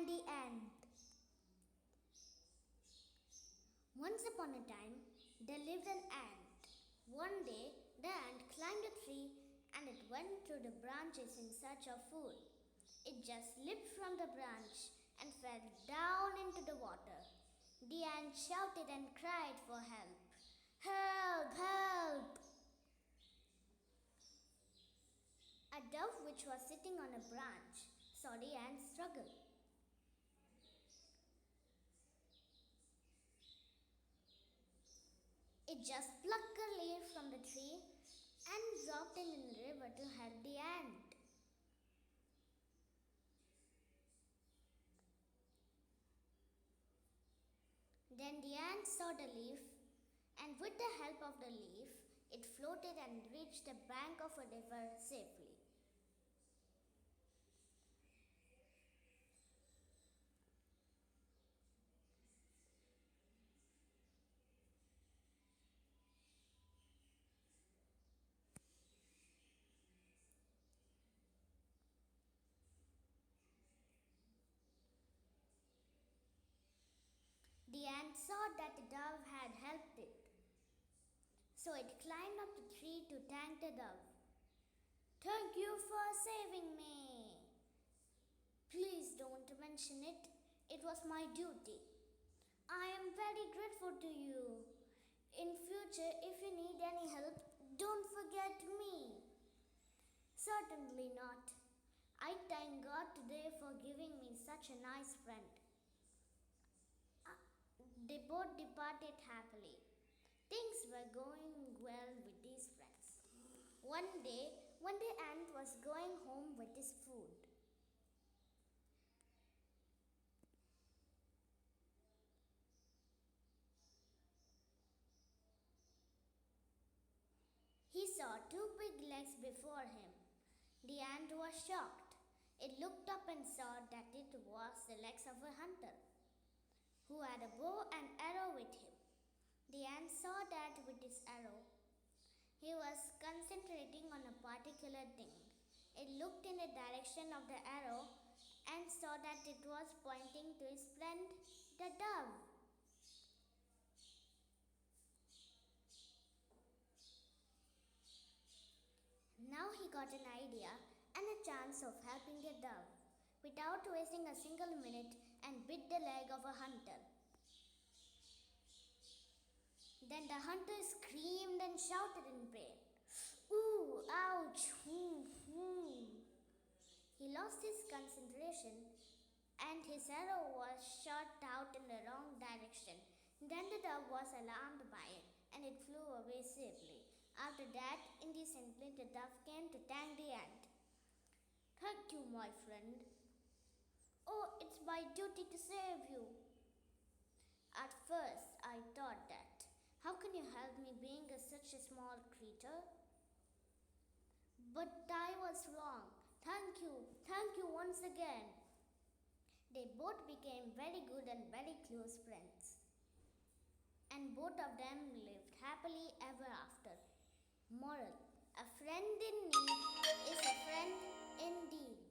and the ant. Once upon a time, there lived an ant. One day, the ant climbed a tree and it went through the branches in search of food. It just slipped from the branch and fell down into the water. The ant shouted and cried for help. Help! Help! A dove which was sitting on a branch saw the ant struggle. It just plucked a leaf from the tree and dropped it in the river to help the ant. Then the ant saw the leaf, and with the help of the leaf, it floated and reached the bank of a river safely. The ant saw that the dove had helped it, so it climbed up the tree to thank the dove. Thank you for saving me. Please don't mention it. It was my duty. I am very grateful to you. In future, if you need any help, don't forget me. Certainly not. I thank God today for giving me such a nice friend. They both departed happily. Things were going well with these friends. One day, when the ant was going home with his food, he saw two big legs before him. The ant was shocked. It looked up and saw that it was the legs of a hunter who had a bow and arrow with him. The ant saw that with his arrow, he was concentrating on a particular thing. It looked in the direction of the arrow and saw that it was pointing to his friend, the dove. Now he got an idea and a chance of helping the dove without wasting a single minute and bit the leg of a hunter. Then the hunter screamed and shouted in pain. Ooh, ouch, whoo, whoo. He lost his concentration and his arrow was shot out in the wrong direction. Then the dove was alarmed by it and it flew away safely. After that, indecently, the dove came to thank the ant. Thank you, my friend. Oh, it's my duty to save you. At first, I thought that, how can you help me being such a small creature? But I was wrong. Thank you once again. They both became very good and very close friends. And both of them lived happily ever after. Moral: a friend in need is a friend indeed.